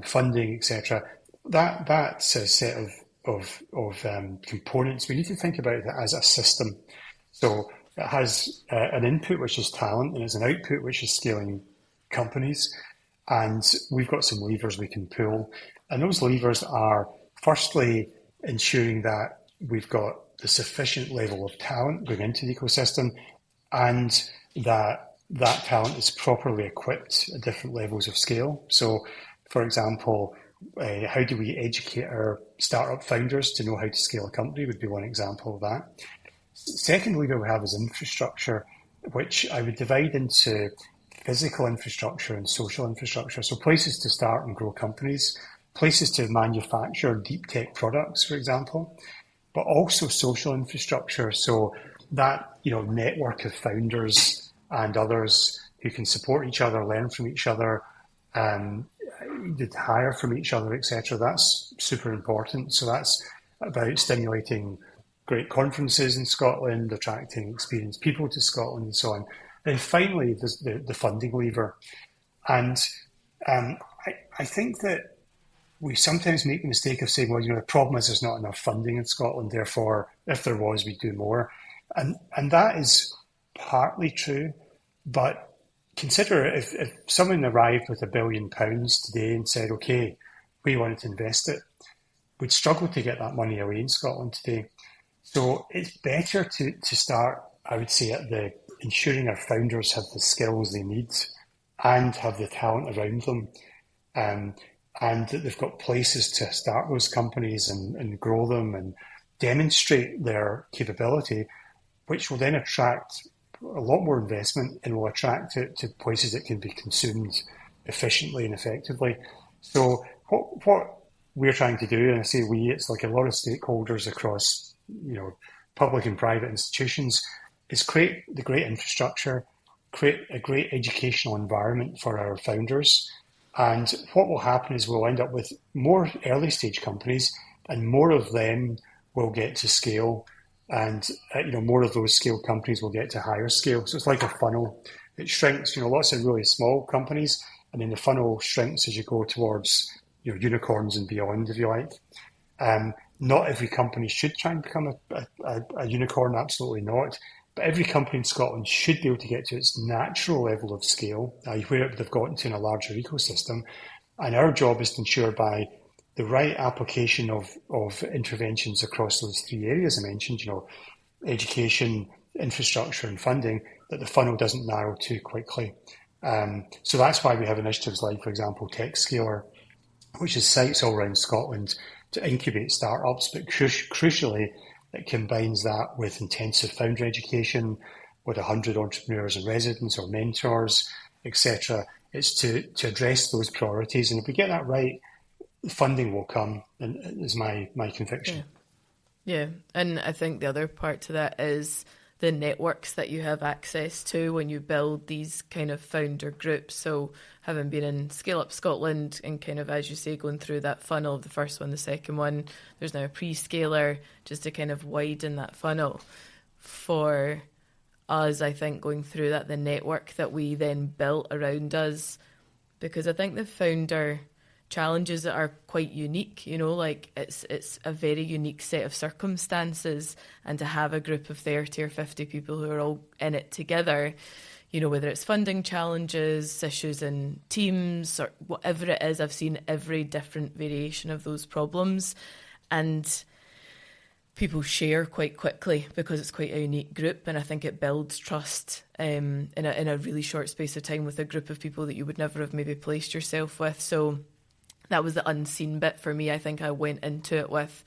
funding, etc. That's a set of components. We need to think about it as a system. So it has an input, which is talent, and it's an output, which is scaling companies. And we've got some levers we can pull. And those levers are, firstly, ensuring that we've got the sufficient level of talent going into the ecosystem, and that talent is properly equipped at different levels of scale. So, for example, how do we educate our startup founders to know how to scale a company would be one example of that. Second lever we have is infrastructure, which I would divide into physical infrastructure and social infrastructure. So places to start and grow companies, places to manufacture deep tech products, for example, but also social infrastructure. So that, network of founders and others who can support each other, learn from each other, hire from each other, etc. That's super important. So that's about stimulating great conferences in Scotland, attracting experienced people to Scotland, and so on. And finally, there's the funding lever. And I think that we sometimes make the mistake of saying, well, the problem is there's not enough funding in Scotland, therefore, if there was, we'd do more. And that is partly true, but consider if someone arrived with £1 billion today and said, okay, we wanted to invest it, we'd struggle to get that money away in Scotland today. So it's better to start, I would say, at ensuring our founders have the skills they need and have the talent around them, and that they've got places to start those companies and grow them and demonstrate their capability, which will then attract a lot more investment and will attract it to places that can be consumed efficiently and effectively. So what we're trying to do, and I say we, it's like a lot of stakeholders across public and private institutions, is create the great infrastructure, create a great educational environment for our founders. And what will happen is we'll end up with more early stage companies, and more of them will get to scale, and more of those scale companies will get to higher scale. So it's like a funnel. It shrinks, lots of really small companies, and then the funnel shrinks as you go towards unicorns and beyond, if you like. Not every company should try and become a unicorn, absolutely not. But every company in Scotland should be able to get to its natural level of scale, where it would have gotten to in a larger ecosystem. And our job is to ensure by the right application of interventions across those three areas I mentioned, education, infrastructure and funding, that the funnel doesn't narrow too quickly. So that's why we have initiatives like, for example, TechScaler, which is sites all around Scotland to incubate startups, but crucially, it combines that with intensive founder education, with 100 entrepreneurs in residence or mentors, etc. It's to address those priorities. And if we get that right, funding will come, and is my conviction. Yeah. And I think the other part to that is the networks that you have access to when you build these kind of founder groups. So having been in Scale Up Scotland and kind of, as you say, going through that funnel, the first one, the second one, there's now a pre-scaler, just to kind of widen that funnel. For us, I think going through that, the network that we then built around us, because I think the founder challenges that are quite unique, like it's a very unique set of circumstances, and to have a group of 30 or 50 people who are all in it together, whether it's funding challenges, issues in teams, or whatever it is, I've seen every different variation of those problems, and people share quite quickly because it's quite a unique group, and I think it builds trust in a really short space of time with a group of people that you would never have maybe placed yourself with. So that was the unseen bit for me. I think I went into it with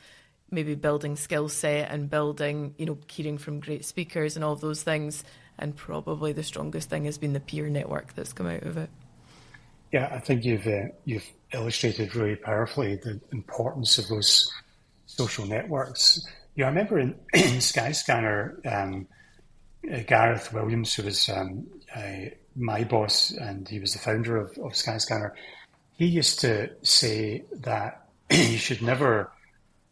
maybe building skill set and building, hearing from great speakers and all of those things. And probably the strongest thing has been the peer network that's come out of it. Yeah, I think you've illustrated really powerfully the importance of those social networks. I remember in Skyscanner, Gareth Williams, who was my boss, and he was the founder of Skyscanner, he used to say that you should never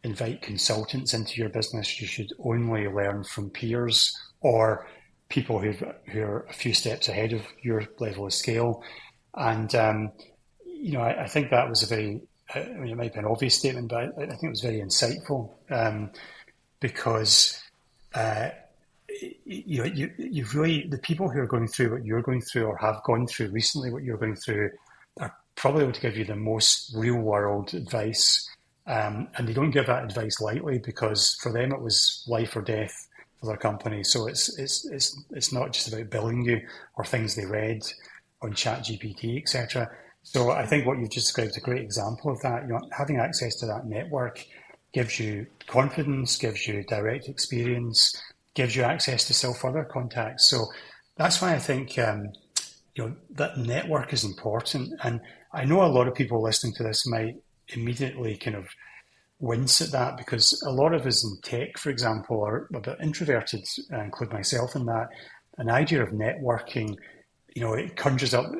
invite consultants into your business. You should only learn from peers or people who are a few steps ahead of your level of scale. And, I think that was it might be an obvious statement, but I think it was very insightful because, you've really, the people who are going through what you're going through or have gone through recently what you're going through are probably able to give you the most real world advice. And they don't give that advice lightly because for them it was life or death for their company. So it's not just about billing you or things they read on ChatGPT, etc. So I think what you've just described is a great example of that. Having access to that network gives you confidence, gives you direct experience, gives you access to still further contacts. So that's why I think that network is important. And I know a lot of people listening to this might immediately kind of wince at that because a lot of us in tech, for example, are a bit introverted, I include myself in that. An idea of networking, it conjures up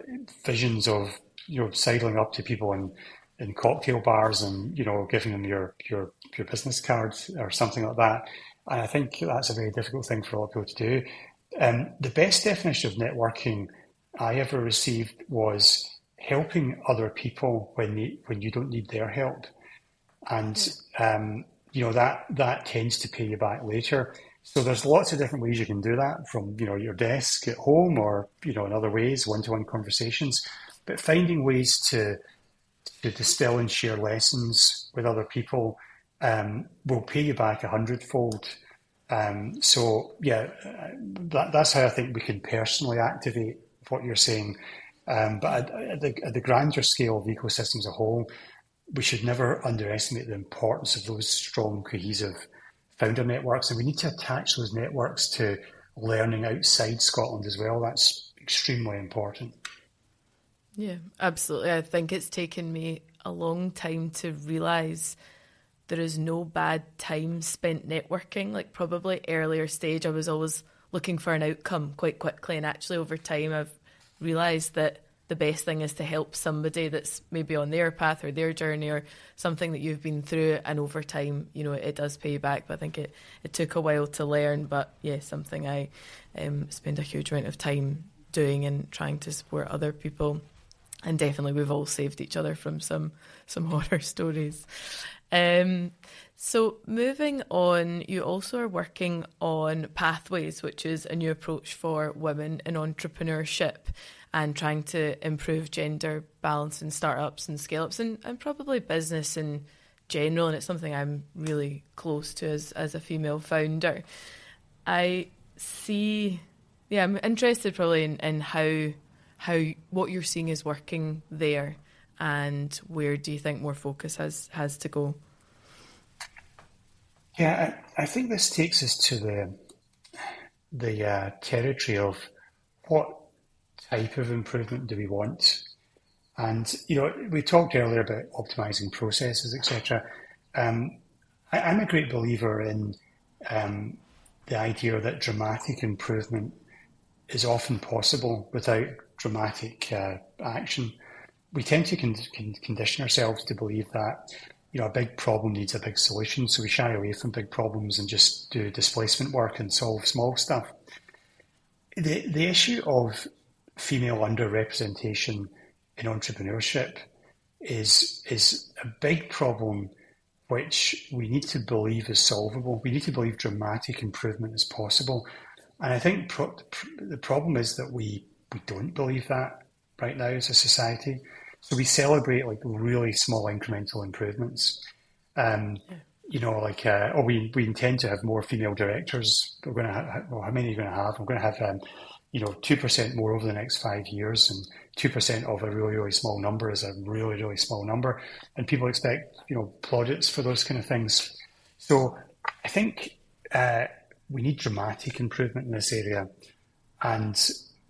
visions of sidling up to people in cocktail bars and giving them your business card or something like that. And I think that's a very difficult thing for a lot of people to do. The best definition of networking I ever received was helping other people when you don't need their help, and that tends to pay you back later. So there's lots of different ways you can do that, from your desk at home or in other ways, one-to-one conversations. But finding ways to distill and share lessons with other people will pay you back 100-fold. So yeah, that's how I think we can personally activate what you're saying. But at the grander scale of the ecosystem as a whole, we should never underestimate the importance of those strong, cohesive founder networks. And we need to attach those networks to learning outside Scotland as well. That's extremely important. Yeah, absolutely. I think it's taken me a long time to realise there is no bad time spent networking. Like probably earlier stage, I was always looking for an outcome quite quickly. And actually over time, I've realised that the best thing is to help somebody that's maybe on their path or their journey or something that you've been through. And over time, it does pay you back. But I think it took a while to learn. But yeah, something I spend a huge amount of time doing and trying to support other people. And definitely we've all saved each other from some horror stories. So moving on, you also are working on Pathways, which is a new approach for women in entrepreneurship and trying to improve gender balance in startups and scale-ups and probably business in general. And it's something I'm really close to as a female founder. I'm interested probably in how what you're seeing is working there, and where do you think more focus has to go? Yeah, I think this takes us to the territory of what type of improvement do we want? And we talked earlier about optimizing processes, etc. I'm a great believer in the idea that dramatic improvement is often possible without dramatic action. We tend to condition ourselves to believe that a big problem needs a big solution, so we shy away from big problems and just do displacement work and solve small stuff. The issue of female underrepresentation in entrepreneurship is a big problem which we need to believe is solvable. We need to believe dramatic improvement is possible. And I think the problem is that we don't believe that right now as a society. So we celebrate like really small incremental improvements. We intend to have more female directors. We're going to have, how many are you going to have? We're going to have 2% more over the next 5 years, and 2% of a really, really small number is a really, really small number. And people expect, plaudits for those kind of things. So I think we need dramatic improvement in this area, and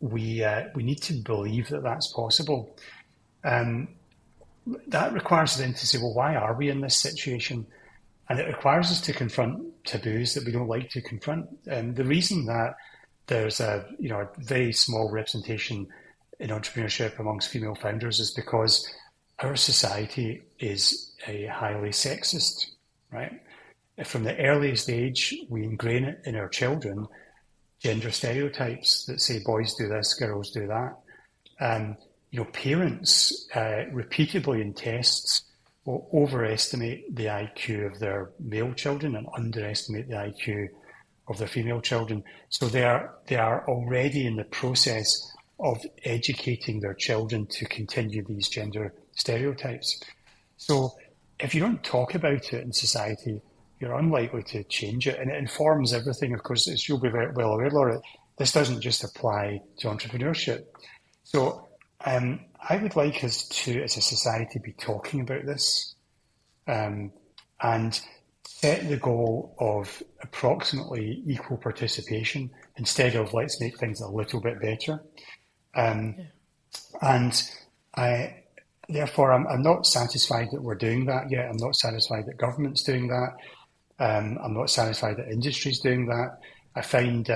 we need to believe that that's possible. That requires us then to say, well, why are we in this situation? And it requires us to confront taboos that we don't like to confront. And the reason that there's a very small representation in entrepreneurship amongst female founders is because our society is a highly sexist, right? From the earliest age, we ingrain it in our children, gender stereotypes that say boys do this, girls do that. Parents repeatedly in tests will overestimate the IQ of their male children and underestimate the IQ of their female children. So they are already in the process of educating their children to continue these gender stereotypes. So if you don't talk about it in society, you're unlikely to change it. And it informs everything. Of course, as you'll be very well aware, Laura, this doesn't just apply to entrepreneurship. So I would like us to, as a society, be talking about this and set the goal of approximately equal participation instead of let's make things a little bit better. And therefore, I'm not satisfied that we're doing that yet. I'm not satisfied that government's doing that. I'm not satisfied that industry's doing that. I find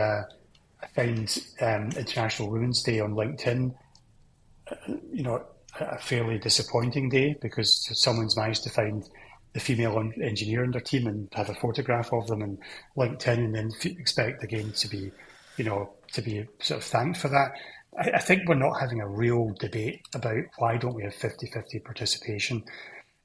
International Women's Day on LinkedIn a fairly disappointing day because someone's managed to find the female engineer in their team and have a photograph of them in LinkedIn and then expect again to be sort of thanked for that. I think we're not having a real debate about why don't we have 50-50 participation.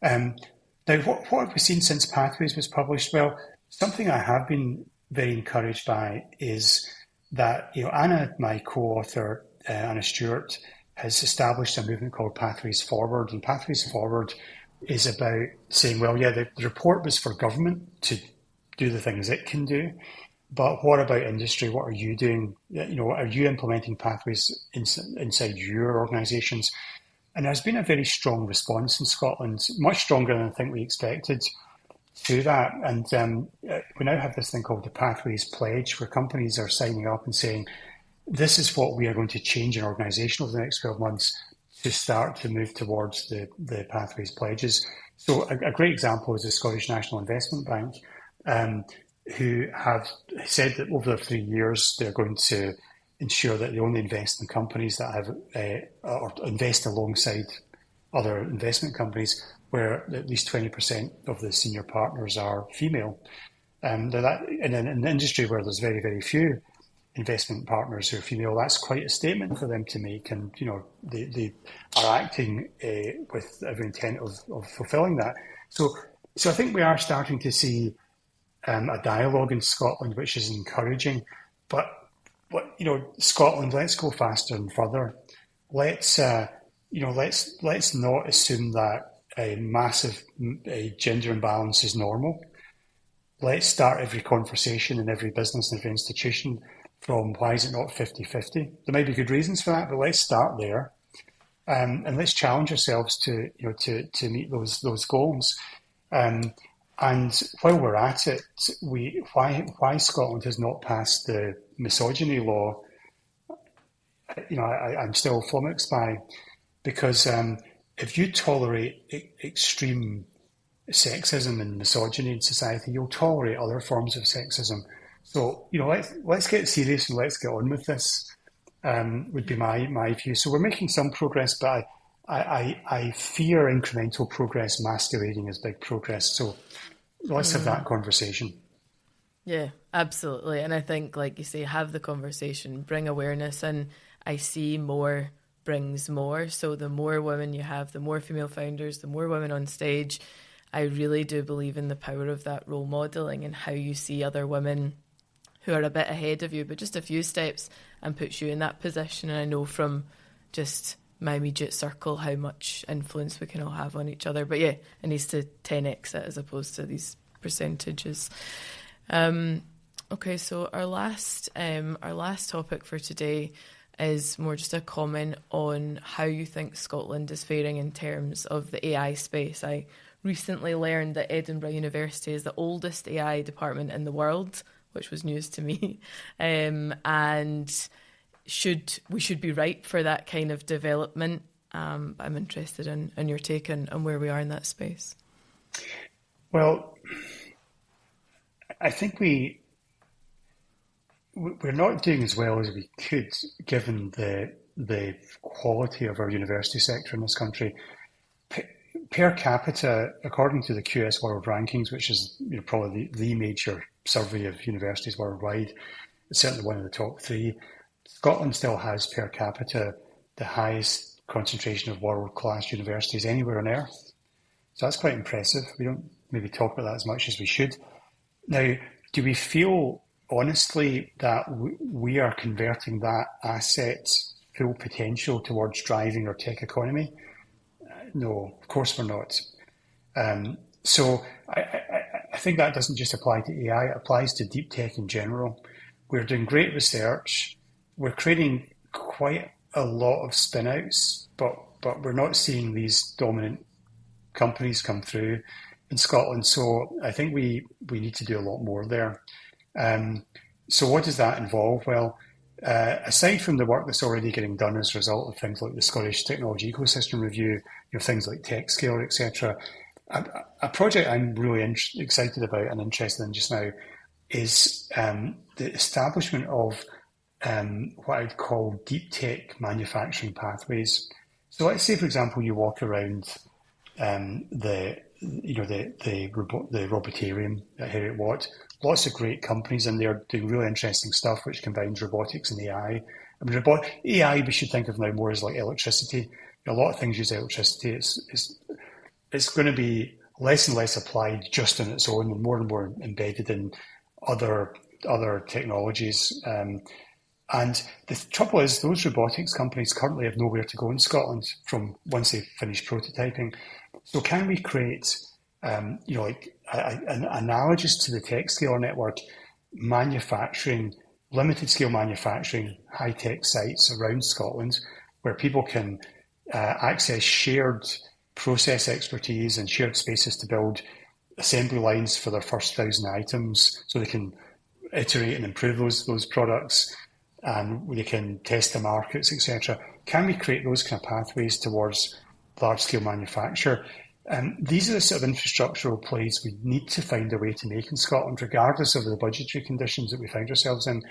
Now, what have we seen since Pathways was published? Well, something I have been very encouraged by is that Anna, my co-author, Anna Stewart, has established a movement called Pathways Forward. And Pathways Forward is about saying, well, yeah, the report was for government to do the things it can do, but what about industry? What are you doing? Are you implementing pathways inside your organisations? And there's been a very strong response in Scotland, much stronger than I think we expected to that. And we now have this thing called the Pathways Pledge, where companies are signing up and saying, this is what we are going to change in organisation over the next 12 months to start to move towards the Pathways Pledges. So a great example is the Scottish National Investment Bank, who have said that over the 3 years, they're going to ensure that they only invest in companies that have, or invest alongside other investment companies where at least 20% of the senior partners are female. That, in an industry where there's very, very few investment partners who are female, that's quite a statement for them to make. And, they are acting with every intent of fulfilling that. So I think we are starting to see a dialogue in Scotland, which is encouraging. But Scotland, let's go faster and further. Let's not assume that a massive gender imbalance is normal. Let's start every conversation in every business and every institution from why is it not 50-50? There may be good reasons for that, but let's start there, and let's challenge ourselves to meet those goals. And while we're at it, why Scotland has not passed the misogyny law, I'm still flummoxed by, because if you tolerate extreme sexism and misogyny in society, you'll tolerate other forms of sexism. So, let's get serious and let's get on with this. Would be my view. So we're making some progress, but I fear incremental progress masquerading as big progress. So let's have that conversation. Yeah, absolutely. And I think, like you say, have the conversation, bring awareness, and I see more brings more. So the more women you have, the more female founders, the more women on stage. I really do believe in the power of that role modelling and how you see other women who are a bit ahead of you, but just a few steps, and puts you in that position. And I know from just my immediate circle how much influence we can all have on each other. But yeah, it needs to 10x it as opposed to these percentages. Okay, so our last topic for today is more just a comment on how you think Scotland is faring in terms of the AI space. I recently learned that Edinburgh University is the oldest AI department in the world, which was news to me, and we should be ripe for that kind of development. But I'm interested in your take on where we are in that space. Well, I think we're not doing as well as we could, given the quality of our university sector in this country. Per capita, according to the QS World Rankings, which is probably the major survey of universities worldwide, it's certainly one of the top three. Scotland still has per capita the highest concentration of world-class universities anywhere on earth. So that's quite impressive. We don't maybe talk about that as much as we should. Now, do we feel honestly that we are converting that asset's full potential towards driving our tech economy? No, of course we're not. So I think that doesn't just apply to AI, it applies to deep tech in general. We're doing great research. We're creating quite a lot of spin-outs, but we're not seeing these dominant companies come through in Scotland. So I think we need to do a lot more there. So what does that involve? Well, aside from the work that's already getting done as a result of things like the Scottish Technology Ecosystem Review, things like TechScale, etc., a project I'm really excited about and interested in just now is the establishment of what I'd call deep tech manufacturing pathways. So let's say, for example, you walk around the Robotarium at Heriot Watt. Lots of great companies in there doing really interesting stuff, which combines robotics and AI. I mean, AI we should think of now more as like electricity. A lot of things use electricity. It's going to be less and less applied just on its own, and more embedded in other technologies. And the trouble is, those robotics companies currently have nowhere to go in Scotland from once they've finished prototyping. So can we create, like an analogous to the TechScale network, limited scale manufacturing, high tech sites around Scotland where people can access shared process expertise and shared spaces to build assembly lines for their first 1,000 items, so they can iterate and improve those products, and they can test the markets, etc. Can we create those kind of pathways towards large-scale manufacture? These are the sort of infrastructural plays we need to find a way to make in Scotland, regardless of the budgetary conditions that we find ourselves in,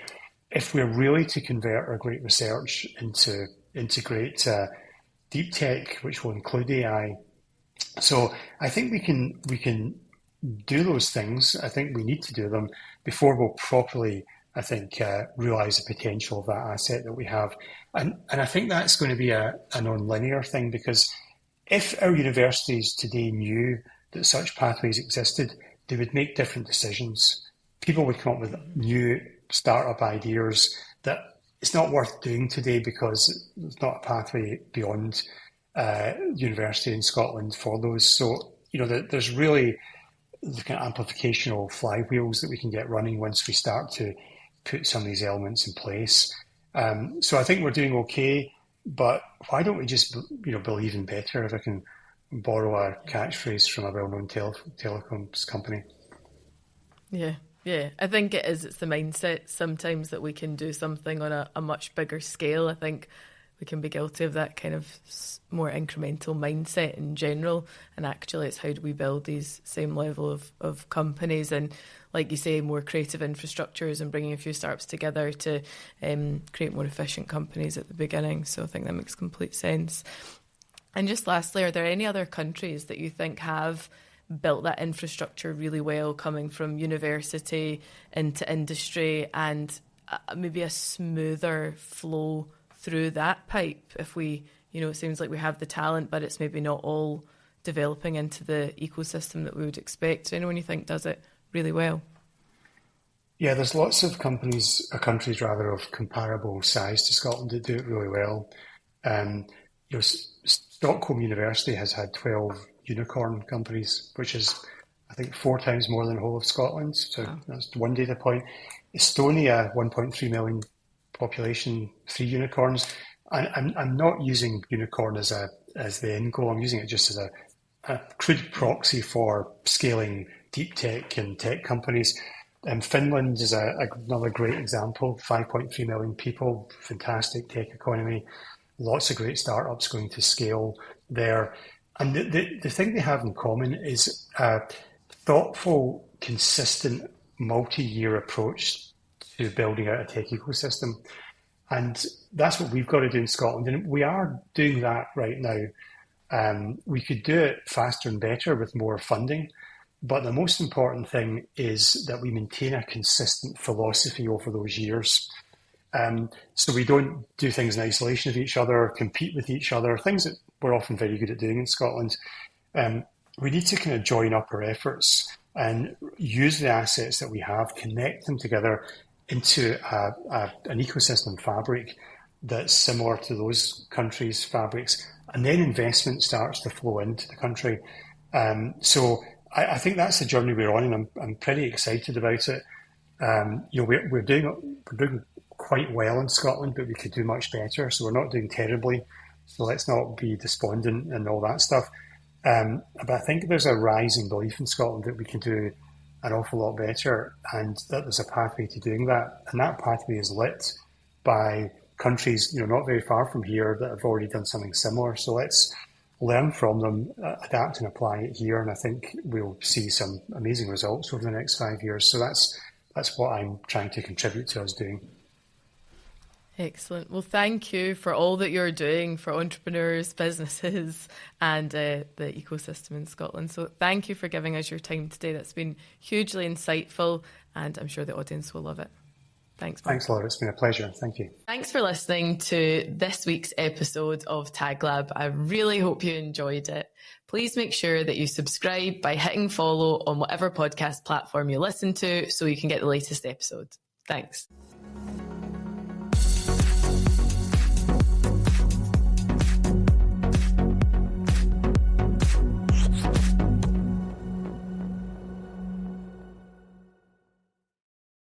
if we're really to convert our great research into great deep tech, which will include AI. So I think we can do those things. I think we need to do them before we'll properly, I think, realise the potential of that asset that we have. And I think that's going to be a non-linear thing, because if our universities today knew that such pathways existed, they would make different decisions. People would come up with new startup ideas that it's not worth doing today because there's not a pathway beyond university in Scotland for those. So, there's really the kind of amplificational flywheels that we can get running once we start to put some of these elements in place. So I think we're doing okay, but why don't we just, believe in better, if I can borrow a catchphrase from a well-known telecoms company. Yeah, I think it is. It's the mindset sometimes that we can do something on a much bigger scale. I think we can be guilty of that kind of more incremental mindset in general. And actually, it's how do we build these same level of companies and, like you say, more creative infrastructures and bringing a few startups together to create more efficient companies at the beginning. So I think that makes complete sense. And just lastly, are there any other countries that you think have built that infrastructure really well, coming from university into industry, and maybe a smoother flow through that pipe? If we, it seems like we have the talent, but it's maybe not all developing into the ecosystem that we would expect. So anyone you think does it really well? Yeah, there's lots of countries of comparable size to Scotland that do it really well. Stockholm University has had 12 unicorn companies, which is, I think, 4 times more than the whole of Scotland. So That's one data point. Estonia, 1.3 million population, 3 unicorns. And I'm not using unicorn as the end goal. I'm using it just as a crude proxy for scaling deep tech and tech companies. Finland is another great example. 5.3 million people, fantastic tech economy, lots of great startups going to scale there. And the thing they have in common is a thoughtful, consistent, multi-year approach to building out a tech ecosystem. And that's what we've got to do in Scotland. And we are doing that right now. We could do it faster and better with more funding. But the most important thing is that we maintain a consistent philosophy over those years. So we don't do things in isolation of each other, compete with each other, things that we're often very good at doing in Scotland. We need to kind of join up our efforts and use the assets that we have, connect them together into an ecosystem fabric that's similar to those countries' fabrics. And then investment starts to flow into the country. So I think that's the journey we're on, and I'm pretty excited about it. We're doing quite well in Scotland, but we could do much better. So we're not doing terribly. So let's not be despondent and all that stuff. But I think there's a rising belief in Scotland that we can do an awful lot better, and that there's a pathway to doing that. And that pathway is lit by countries, not very far from here, that have already done something similar. So let's learn from them, adapt and apply it here, and I think we'll see some amazing results over the next 5 years. So that's what I'm trying to contribute to us doing. Excellent. Well, thank you for all that you're doing for entrepreneurs, businesses, and the ecosystem in Scotland. So thank you for giving us your time today. That's been hugely insightful, and I'm sure the audience will love it. Thanks, Mark. Thanks, Laura. It's been a pleasure. Thank you. Thanks for listening to this week's episode of Tag Lab. I really hope you enjoyed it. Please make sure that you subscribe by hitting follow on whatever podcast platform you listen to so you can get the latest episode. Thanks.